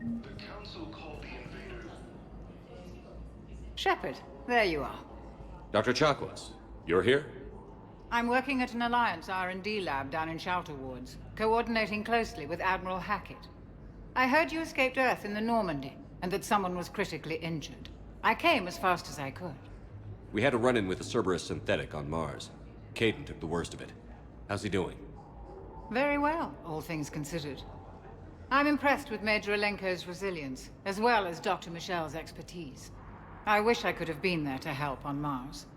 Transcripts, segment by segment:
The Council called the invader. Shepard, there you are. Dr. Chakwas, you're here? I'm working at an Alliance R&D lab down in Shelter Wards, coordinating closely with Admiral Hackett. I heard you escaped Earth in the Normandy, and that someone was critically injured. I came as fast as I could. We had a run-in with a Cerberus synthetic on Mars. Caden took the worst of it. How's he doing? Very well, all things considered. I'm impressed with Major Alenko's resilience, as well as Dr. Michel's expertise. I wish I could have been there to help on Mars.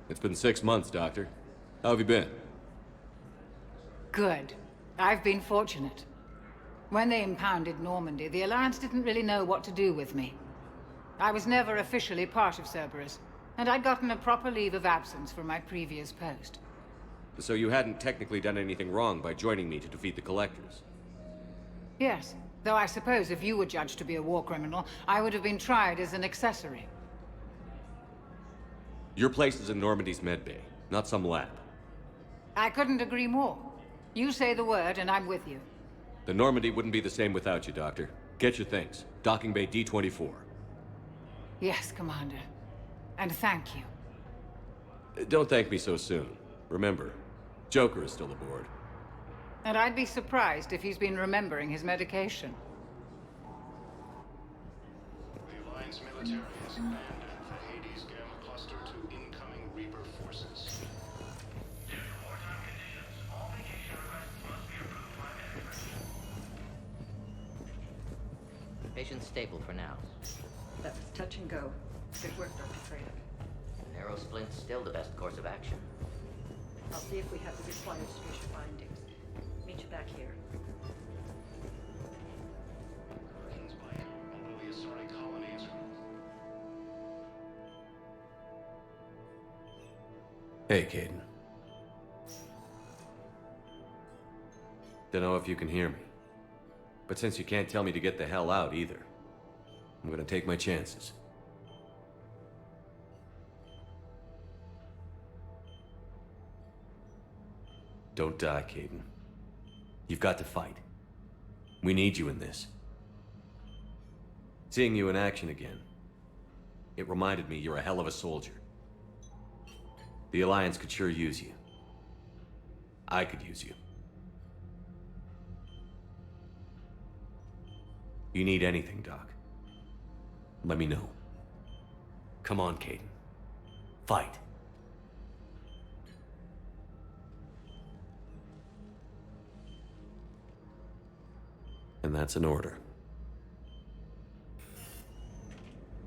It's been 6 months, Doctor. How have you been? Good. I've been fortunate. When they impounded Normandy, the Alliance didn't really know what to do with me. I was never officially part of Cerberus, and I'd gotten a proper leave of absence from my previous post. So you hadn't technically done anything wrong by joining me to defeat the Collectors? Yes, though I suppose if you were judged to be a war criminal, I would have been tried as an accessory. Your place is in Normandy's medbay, not some lab. I couldn't agree more. You say the word, and I'm with you. The Normandy wouldn't be the same without you, Doctor. Get your things. Docking Bay D-24. Yes, Commander. And thank you. Don't thank me so soon. Remember, Joker is still aboard. And I'd be surprised if he's been remembering his medication. The Alliance military has abandoned the Hades Gamma Cluster to incoming Reaper forces. Patient's stable for now. That was touch and go. Good work, Dr. Freya. Narrow splint's still the best course of action. I'll see if we have the required spatial findings. Meet you back here. Hurricanes bite, although the Asari colonies are... Hey, Caden. Don't know if you can hear me. But since you can't tell me to get the hell out either, I'm gonna take my chances. Don't die, Caden. You've got to fight. We need you in this. Seeing you in action again, it reminded me you're a hell of a soldier. The Alliance could sure use you. I could use you. You need anything, Doc, let me know. Come on, Caden. Fight. And that's an order.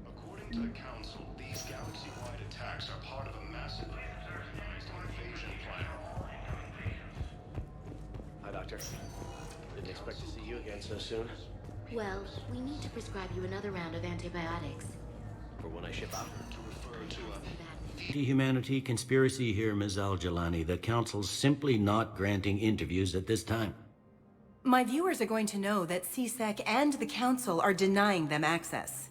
According to the Council, these galaxy-wide attacks are part of a massive organized invasion plan. Hi, Doctor. Didn't expect to see you again so soon. Well, we need to prescribe you another round of antibiotics. For when I ship out. To refer to a... Anti-humanity conspiracy here, Ms. Al-Jalani. The Council's simply not granting interviews at this time. My viewers are going to know that CSEC and the Council are denying them access.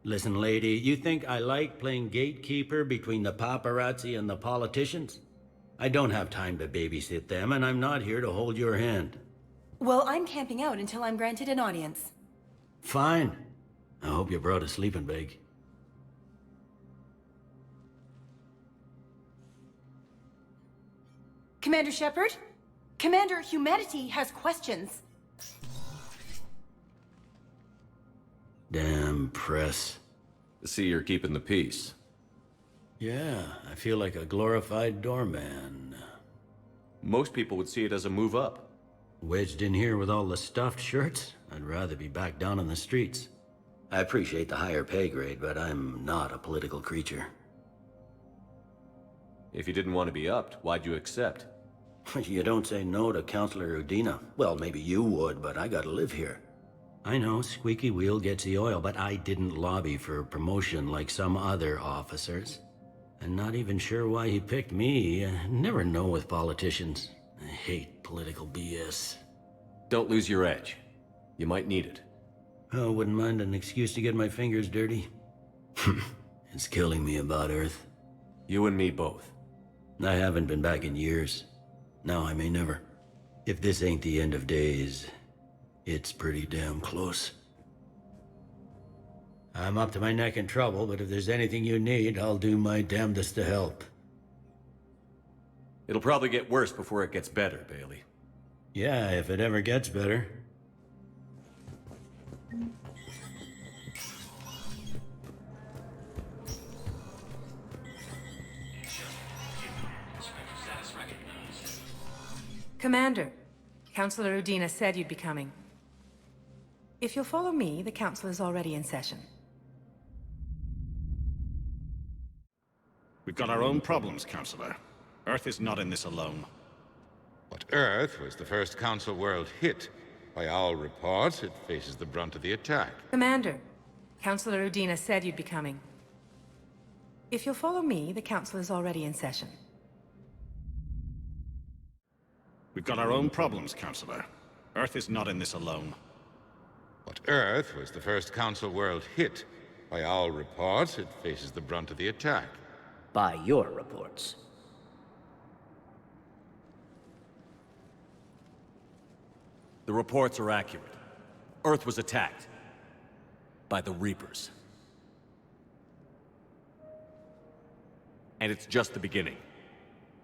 Listen, lady, you think I like playing gatekeeper between the paparazzi and the politicians? I don't have time to babysit them, and I'm not here to hold your hand. Well, I'm camping out until I'm granted an audience. Fine. I hope you brought a sleeping bag. Commander Shepard? Commander, humanity has questions. Damn press. See, you're keeping the peace. Yeah, I feel like a glorified doorman. Most people would see it as a move up. Wedged in here with all the stuffed shirts? I'd rather be back down on the streets. I appreciate the higher pay grade, but I'm not a political creature. If you didn't want to be upped, why'd you accept? You don't say no to Counselor Udina. Well, maybe you would, but I gotta live here. I know, squeaky wheel gets the oil, but I didn't lobby for promotion like some other officers. I'm not even sure why he picked me. I never know with politicians. I hate political BS. Don't lose your edge. You might need it. Oh, wouldn't mind an excuse to get my fingers dirty. It's killing me about Earth. You and me both. I haven't been back in years. Now I may never. If this ain't the end of days, it's pretty damn close. I'm up to my neck in trouble, but if there's anything you need, I'll do my damnedest to help. It'll probably get worse before it gets better, Bailey. Yeah, if it ever gets better. Commander, Councilor Udina said you'd be coming. If you'll follow me, the council is already in session. We've got our own problems, Counselor. Earth is not in this alone. But Earth was the first Council world hit. By all reports, it faces the brunt of the attack. Commander, Councilor Udina said you'd be coming. If you'll follow me, the council is already in session. We've got our own problems, Counselor. Earth is not in this alone. But Earth was the first Council world hit. By all reports, it faces the brunt of the attack. By your reports. The reports are accurate. Earth was attacked. By the Reapers. And it's just the beginning.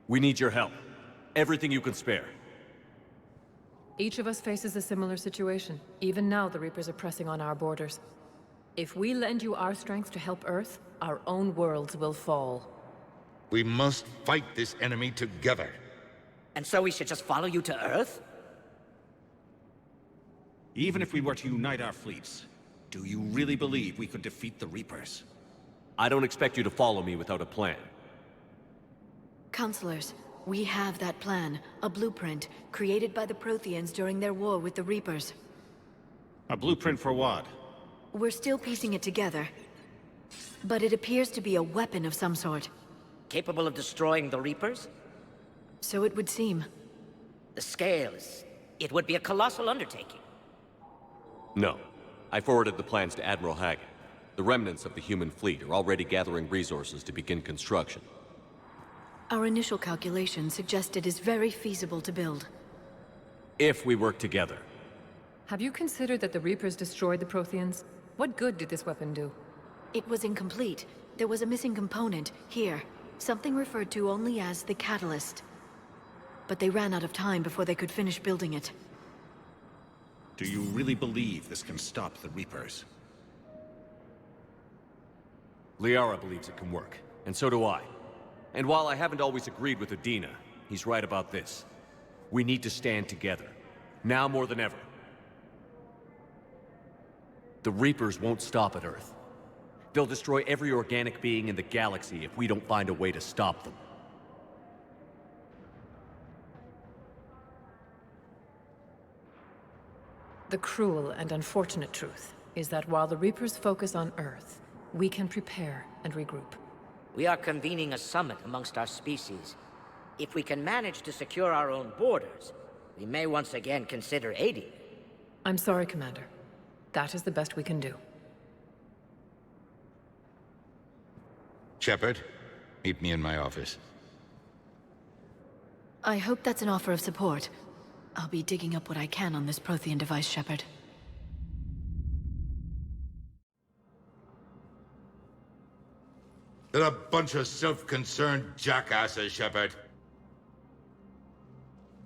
We need your help. Everything you can spare. Each of us faces a similar situation. Even now, the Reapers are pressing on our borders. If we lend you our strength to help Earth, our own worlds will fall. We must fight this enemy together. And so we should just follow you to Earth? Even if we were to unite our fleets, do you really believe we could defeat the Reapers? I don't expect you to follow me without a plan. Counselors, we have that plan, a blueprint, created by the Protheans during their war with the Reapers. A blueprint for what? We're still piecing it together. But it appears to be a weapon of some sort. Capable of destroying the Reapers? So it would seem. The scale is... it would be a colossal undertaking. No. I forwarded the plans to Admiral Haggett. The remnants of the human fleet are already gathering resources to begin construction. Our initial calculations suggest it is very feasible to build. If we work together. Have you considered that the Reapers destroyed the Protheans? What good did this weapon do? It was incomplete. There was a missing component, here. Something referred to only as the catalyst. But they ran out of time before they could finish building it. Do you really believe this can stop the Reapers? Liara believes it can work, and so do I. And while I haven't always agreed with Udina, he's right about this. We need to stand together. Now more than ever. The Reapers won't stop at Earth. They'll destroy every organic being in the galaxy if we don't find a way to stop them. The cruel and unfortunate truth is that while the Reapers focus on Earth, we can prepare and regroup. We are convening a summit amongst our species. If we can manage to secure our own borders, we may once again consider aiding. I'm sorry, Commander. That is the best we can do. Shepard, meet me in my office. I hope that's an offer of support. I'll be digging up what I can on this Prothean device, Shepard. They're a bunch of self-concerned jackasses, Shepard.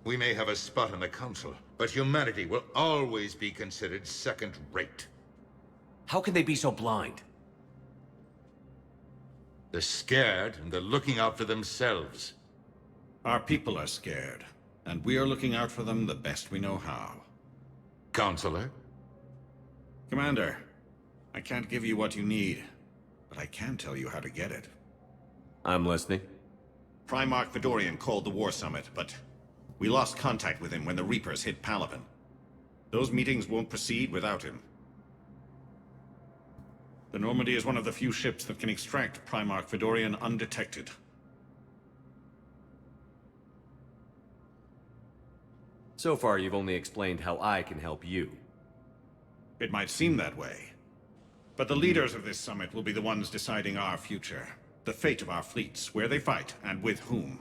We may have a spot on the Council, but humanity will always be considered second-rate. How can they be so blind? They're scared, and they're looking out for themselves. Our people are scared, and we are looking out for them the best we know how. Counselor? Commander, I can't give you what you need, but I can tell you how to get it. I'm listening. Primarch Fedorian called the War Summit, but we lost contact with him when the Reapers hit Palaven. Those meetings won't proceed without him. The Normandy is one of the few ships that can extract Primarch Fedorian undetected. So far, you've only explained how I can help you. It might seem that way. But the leaders of this summit will be the ones deciding our future. The fate of our fleets, where they fight, and with whom.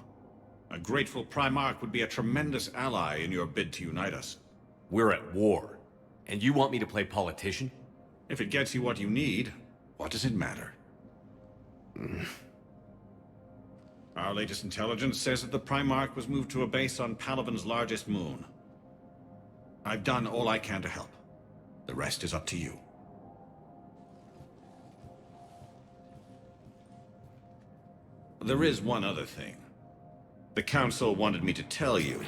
A grateful Primarch would be a tremendous ally in your bid to unite us. We're at war. And you want me to play politician? If it gets you what you need, What does it matter? Our latest intelligence says that the Primarch was moved to a base on Palaven's largest moon. I've done all I can to help. The rest is up to you. There is one other thing. The Council wanted me to tell you.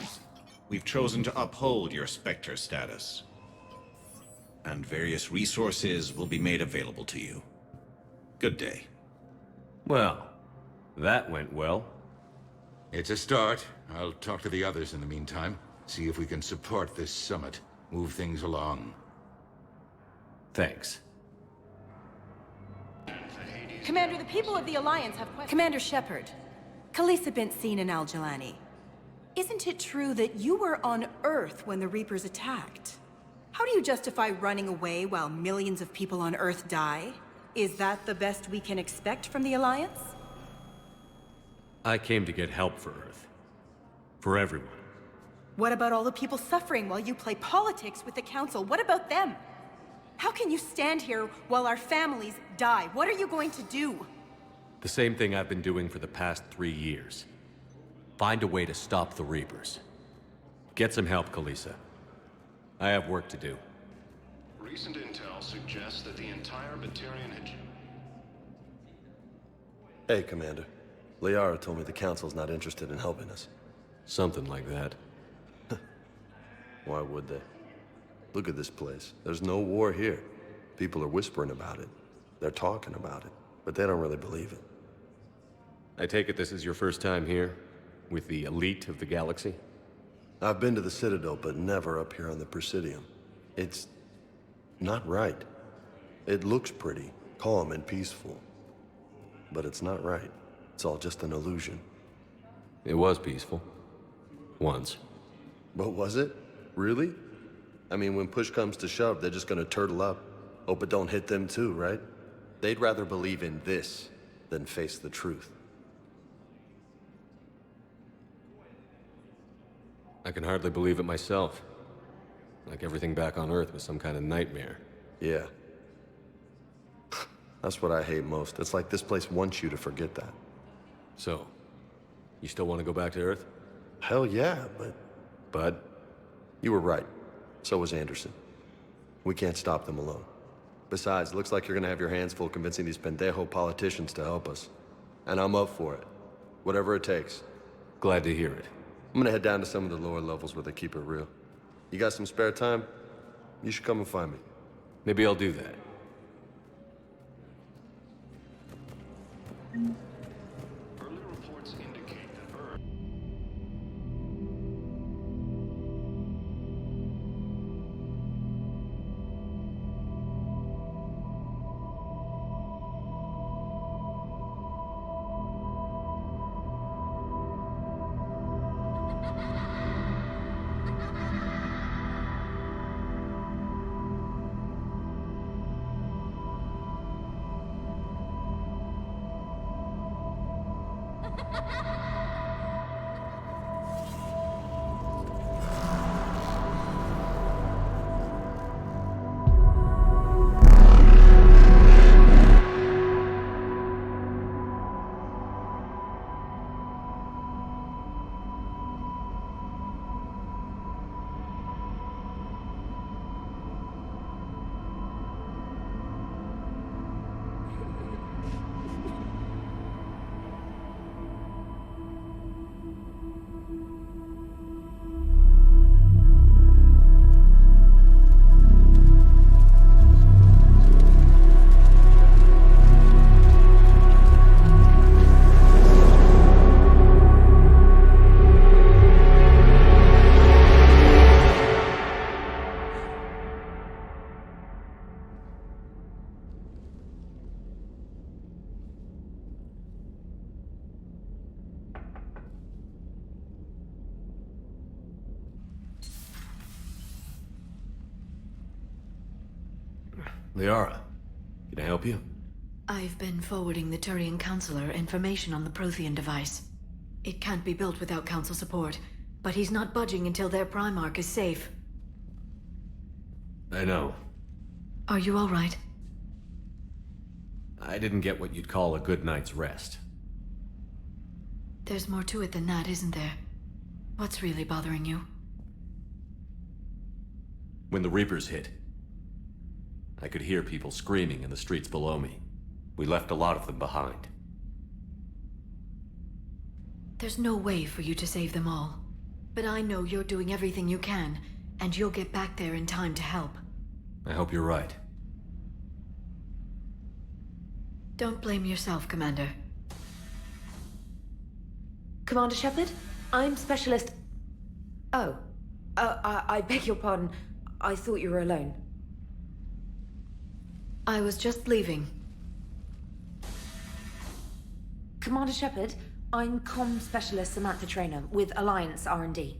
We've chosen to uphold your Spectre status. And various resources will be made available to you. Good day. Well, that went well. It's a start. I'll talk to the others in the meantime. See if we can support this summit. Move things along. Thanks. Commander, the people of the Alliance have questions. Commander Shepard, Khalisah bint Sin and Al-Jalani. Isn't it true that you were on Earth when the Reapers attacked? How do you justify running away while millions of people on Earth die? Is that the best we can expect from the Alliance? I came to get help for Earth. For everyone. What about all the people suffering while you play politics with the Council? What about them? How can you stand here while our families die? What are you going to do? The same thing I've been doing for the past 3 years. Find a way to stop the Reapers. Get some help, Khalisah. I have work to do. Recent intel suggests that the entire Batarian had... Hey, Commander. Liara told me the Council's not interested in helping us. Something like that. Why would they? Look at this place. There's no war here. People are whispering about it. They're talking about it, but they don't really believe it. I take it this is your first time here? With the elite of the galaxy? I've been to the Citadel, but never up here on the Presidium. It's... not right. It looks pretty, calm and peaceful. But it's not right. It's all just an illusion. It was peaceful. Once. But was it? Really? I mean, when push comes to shove, they're just gonna turtle up. Hope it don't hit them too, right? They'd rather believe in this than face the truth. I can hardly believe it myself. Like everything back on Earth was some kind of nightmare. Yeah. That's what I hate most. It's like this place wants you to forget that. So, you still want to go back to Earth? Hell yeah, but... Bud? You were right. So was Anderson. We can't stop them alone. Besides, looks like you're gonna have your hands full convincing these pendejo politicians to help us. And I'm up for it. Whatever it takes. Glad to hear it. I'm gonna head down to some of the lower levels where they keep it real. You got some spare time? You should come and find me. Maybe I'll do that. Early reports indicate that Earth... Liara, can I help you? I've been forwarding the Turian Counselor information on the Prothean device. It can't be built without Council support, but he's not budging until their Primarch is safe. I know. Are you all right? I didn't get what you'd call a good night's rest. There's more to it than that, isn't there? What's really bothering you? When the Reapers hit, I could hear people screaming in the streets below me. We left a lot of them behind. There's no way for you to save them all. But I know you're doing everything you can, and you'll get back there in time to help. I hope you're right. Don't blame yourself, Commander. Commander Shepard? I'm Specialist... Oh. I beg your pardon. I thought you were alone. I was just leaving. Commander Shepard, I'm Comm Specialist Samantha Traynor with Alliance R&D.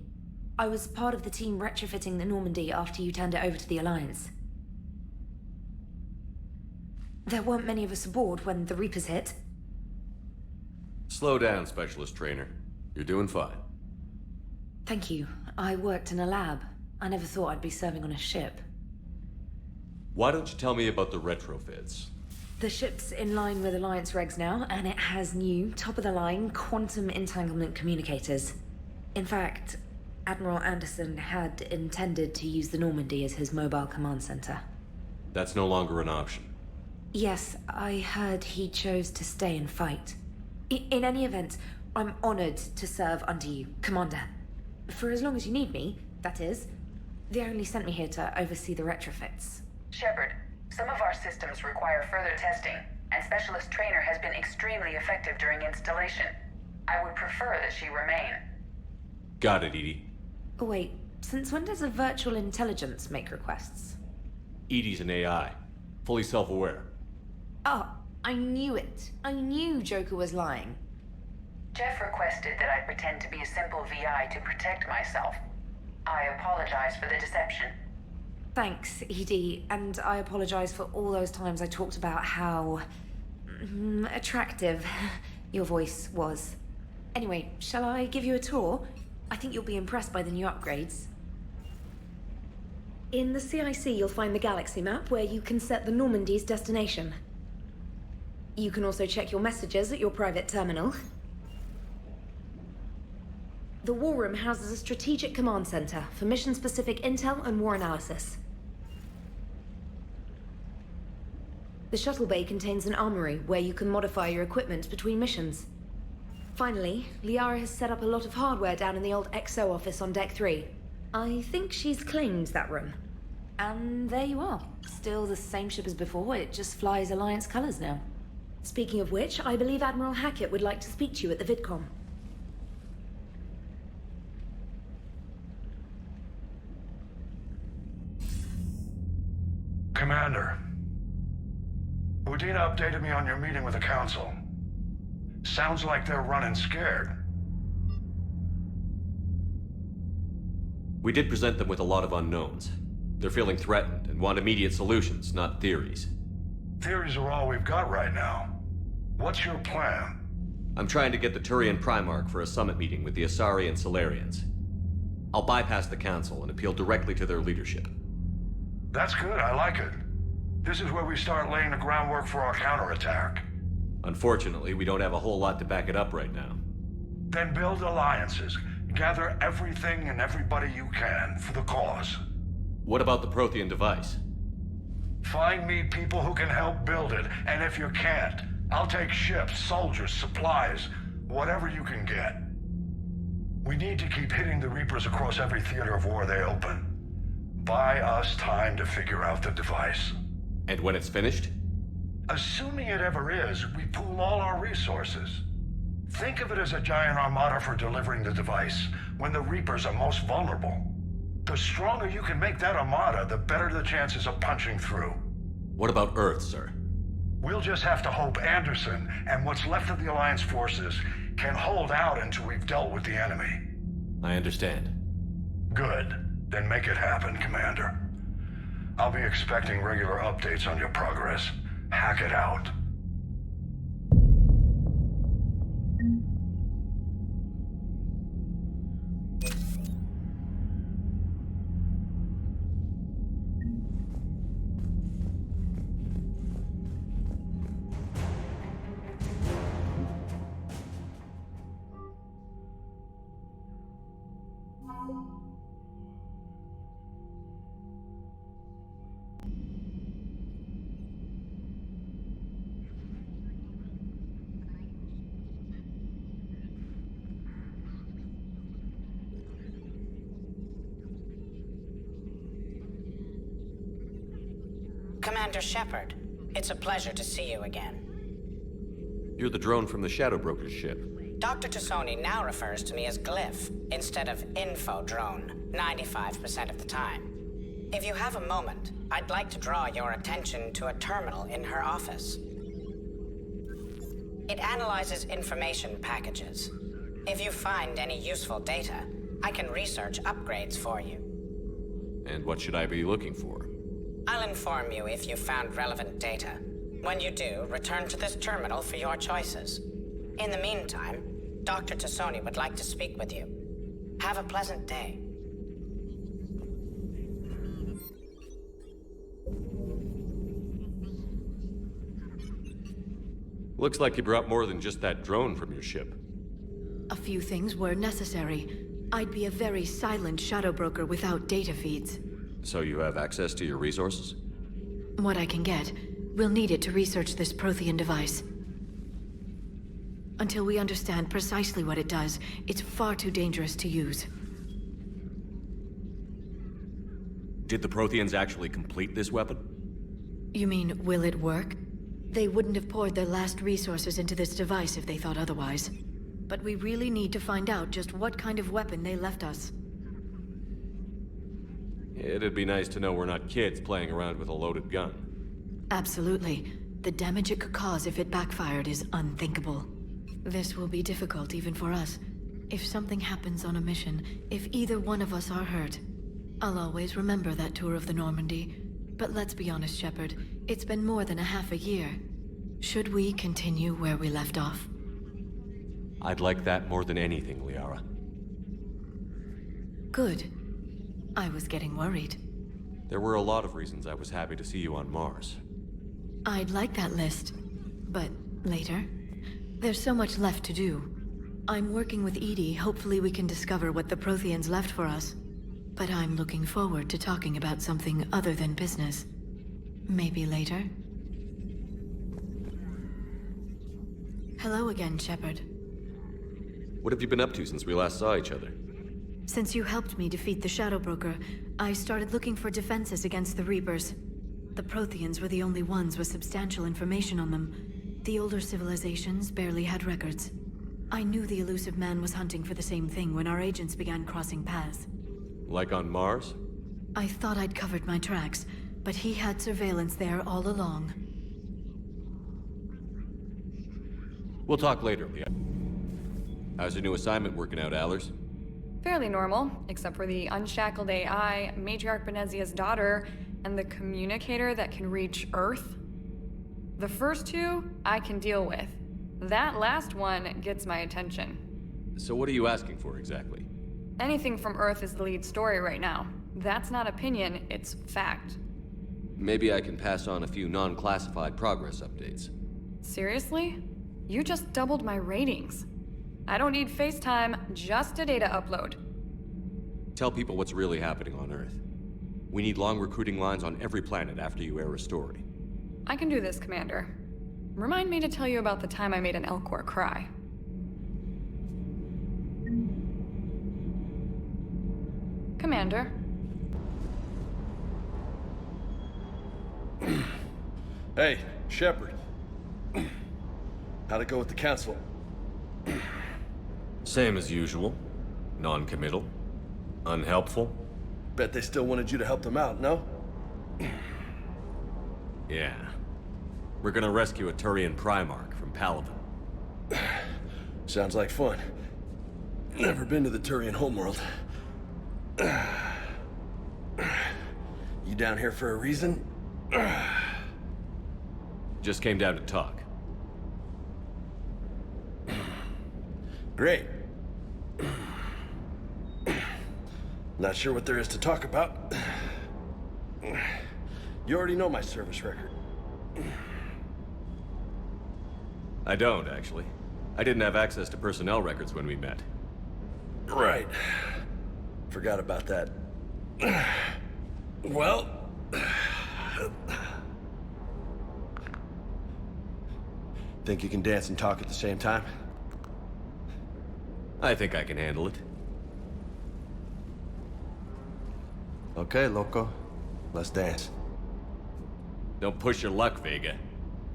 I was part of the team retrofitting the Normandy after you turned it over to the Alliance. There weren't many of us aboard when the Reapers hit. Slow down, Specialist Trainer. You're doing fine. Thank you. I worked in a lab. I never thought I'd be serving on a ship. Why don't you tell me about the retrofits? The ship's in line with Alliance regs now, and it has new, top-of-the-line, quantum entanglement communicators. In fact, Admiral Anderson had intended to use the Normandy as his mobile command center. That's no longer an option. Yes, I heard he chose to stay and fight. In any event, I'm honored to serve under you, Commander. For as long as you need me, that is. They only sent me here to oversee the retrofits. Shepard, some of our systems require further testing, and Specialist Trainer has been extremely effective during installation. I would prefer that she remain. Got it, Edie. Wait, since when does a virtual intelligence make requests? Edie's an AI. Fully self-aware. Oh, I knew it. I knew Joker was lying. Jeff requested that I pretend to be a simple VI to protect myself. I apologize for the deception. Thanks, Edie, and I apologize for all those times I talked about how... attractive your voice was. Anyway, shall I give you a tour? I think you'll be impressed by the new upgrades. In the CIC, you'll find the galaxy map where you can set the Normandy's destination. You can also check your messages at your private terminal. The War Room houses a strategic command center for mission-specific intel and war analysis. The shuttle bay contains an armory where you can modify your equipment between missions. Finally, Liara has set up a lot of hardware down in the old XO office on Deck 3. I think she's claimed that room. And there you are. Still the same ship as before, it just flies Alliance colors now. Speaking of which, I believe Admiral Hackett would like to speak to you at the VidCom. Commander, Udina updated me on your meeting with the Council. Sounds like they're running scared. We did present them with a lot of unknowns. They're feeling threatened and want immediate solutions, not theories. Theories are all we've got right now. What's your plan? I'm trying to get the Turian Primarch for a summit meeting with the Asari and Solarians. I'll bypass the Council and appeal directly to their leadership. That's good, I like it. This is where we start laying the groundwork for our counterattack. Unfortunately, we don't have a whole lot to back it up right now. Then build alliances. Gather everything and everybody you can for the cause. What about the Prothean device? Find me people who can help build it, and if you can't, I'll take ships, soldiers, supplies, whatever you can get. We need to keep hitting the Reapers across every theater of war they open. Buy us time to figure out the device. And when it's finished? Assuming it ever is, we pool all our resources. Think of it as a giant armada for delivering the device, when the Reapers are most vulnerable. The stronger you can make that armada, the better the chances of punching through. What about Earth, sir? We'll just have to hope Anderson and what's left of the Alliance forces can hold out until we've dealt with the enemy. I understand. Good. Then make it happen, Commander. I'll be expecting regular updates on your progress. Hack it out. Commander Shepard, it's a pleasure to see you again. You're the drone from the Shadow Broker's ship. Dr. Tassoni now refers to me as Glyph, instead of Info Drone, 95% of the time. If you have a moment, I'd like to draw your attention to a terminal in her office. It analyzes information packages. If you find any useful data, I can research upgrades for you. And what should I be looking for? I'll inform you if you've found relevant data. When you do, return to this terminal for your choices. In the meantime, Dr. Tassoni would like to speak with you. Have a pleasant day. Looks like you brought more than just that drone from your ship. A few things were necessary. I'd be a very silent shadow broker without data feeds. So you have access to your resources? What I can get. We'll need it to research this Prothean device. Until we understand precisely what it does, it's far too dangerous to use. Did the Protheans actually complete this weapon? You mean, will it work? They wouldn't have poured their last resources into this device if they thought otherwise. But we really need to find out just what kind of weapon they left us. It'd be nice to know we're not kids playing around with a loaded gun. Absolutely. The damage it could cause if it backfired is unthinkable. This will be difficult even for us. If something happens on a mission, if either one of us are hurt, I'll always remember that tour of the Normandy. But let's be honest, Shepard. It's been more than a half a year. Should we continue where we left off? I'd like that more than anything, Liara. Good. I was getting worried. There were a lot of reasons I was happy to see you on Mars. I'd like that list. But later? There's so much left to do. I'm working with EDI. Hopefully we can discover what the Protheans left for us. But I'm looking forward to talking about something other than business. Maybe later? Hello again, Shepard. What have you been up to since we last saw each other? Since you helped me defeat the Shadow Broker, I started looking for defenses against the Reapers. The Protheans were the only ones with substantial information on them. The older civilizations barely had records. I knew the elusive man was hunting for the same thing when our agents began crossing paths. Like on Mars? I thought I'd covered my tracks, but he had surveillance there all along. We'll talk later, Leah. How's your new assignment working out, Allers? Fairly normal, except for the unshackled AI, Matriarch Benezia's daughter, and the communicator that can reach Earth. The first two, I can deal with. That last one gets my attention. So what are you asking for, exactly? Anything from Earth is the lead story right now. That's not opinion, it's fact. Maybe I can pass on a few non-classified progress updates. Seriously? You just doubled my ratings. I don't need FaceTime, just a data upload. Tell people what's really happening on Earth. We need long recruiting lines on every planet after you air a story. I can do this, Commander. Remind me to tell you about the time I made an Elcor cry. Commander. Hey, Shepard. How'd it go with the Council? Same as usual. Non-committal. Unhelpful. Bet they still wanted you to help them out, no? Yeah. We're gonna rescue a Turian Primarch from Paladin. Sounds like fun. Never been to the Turian homeworld. You down here for a reason? Just came down to talk. Great. Not sure what there is to talk about. You already know my service record. I don't, actually. I didn't have access to personnel records when we met. Right. Forgot about that. Well... Think you can dance and talk at the same time? I think I can handle it. Okay, loco. Let's dance. Don't push your luck, Vega.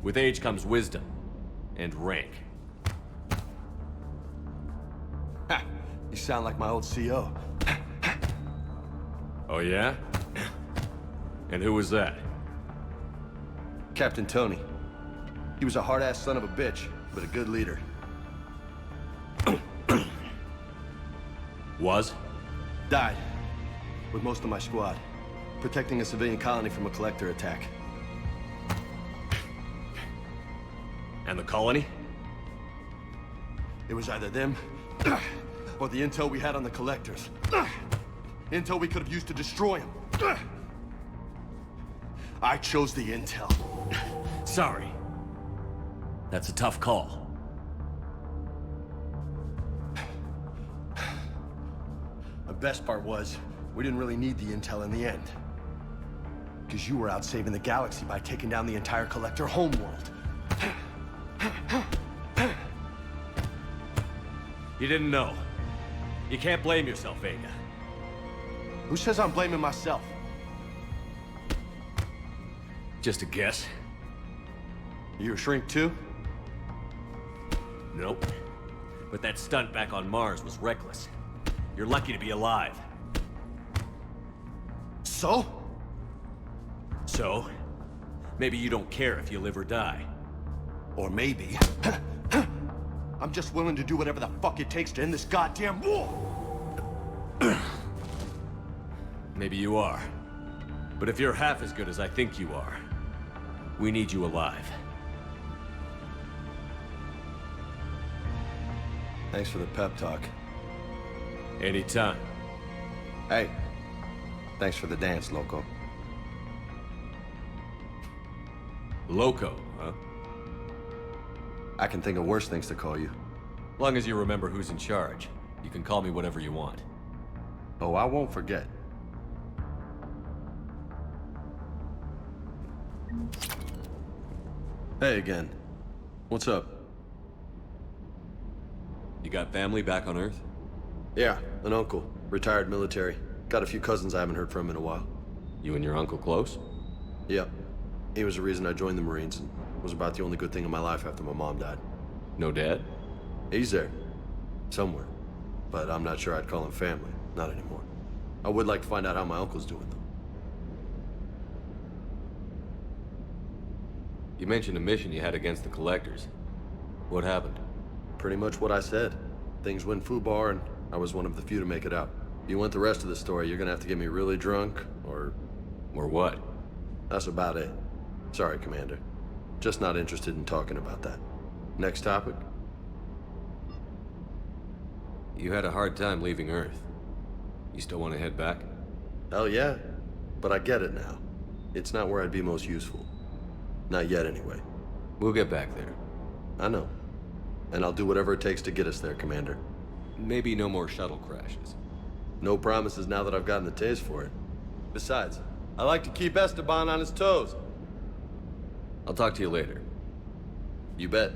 With age comes wisdom. And rank. Ha! You sound like my old CO. Oh yeah? And who was that? Captain Tony. He was a hard-ass son of a bitch, but a good leader. Was? Died. With most of my squad. Protecting a civilian colony from a collector attack. And the colony? It was either them, or the intel we had on the collectors. Intel we could have used to destroy them. I chose the intel. Sorry. That's a tough call. The best part was, we didn't really need the intel in the end. Because you were out saving the galaxy by taking down the entire collector homeworld. You didn't know. You can't blame yourself, Vega. Who says I'm blaming myself? Just a guess. You a shrink too? Nope. But that stunt back on Mars was reckless. You're lucky to be alive. So? So? Maybe you don't care if you live or die. Or maybe... I'm just willing to do whatever the fuck it takes to end this goddamn war! Maybe you are. But if you're half as good as I think you are, we need you alive. Thanks for the pep talk. Anytime. Hey, thanks for the dance, Loco. Loco, huh? I can think of worse things to call you. Long as you remember who's in charge, you can call me whatever you want. Oh, I won't forget. Hey again. What's up? You got family back on Earth? Yeah, an uncle. Retired military. Got a few cousins I haven't heard from in a while. You and your uncle close? Yep. He was the reason I joined the Marines and was about the only good thing in my life after my mom died. No dad? He's there. Somewhere. But I'm not sure I'd call him family. Not anymore. I would like to find out how my uncle's doing, though. You mentioned a mission you had against the Collectors. What happened? Pretty much what I said. Things went foobar, and I was one of the few to make it out. If you want the rest of the story, you're gonna have to get me really drunk, or... Or what? That's about it. Sorry, Commander. Just not interested in talking about that. Next topic? You had a hard time leaving Earth. You still want to head back? Hell yeah. But I get it now. It's not where I'd be most useful. Not yet, anyway. We'll get back there. I know. And I'll do whatever it takes to get us there, Commander. Maybe no more shuttle crashes. No promises now that I've gotten the taste for it. Besides, I like to keep Esteban on his toes. I'll talk to you later. You bet.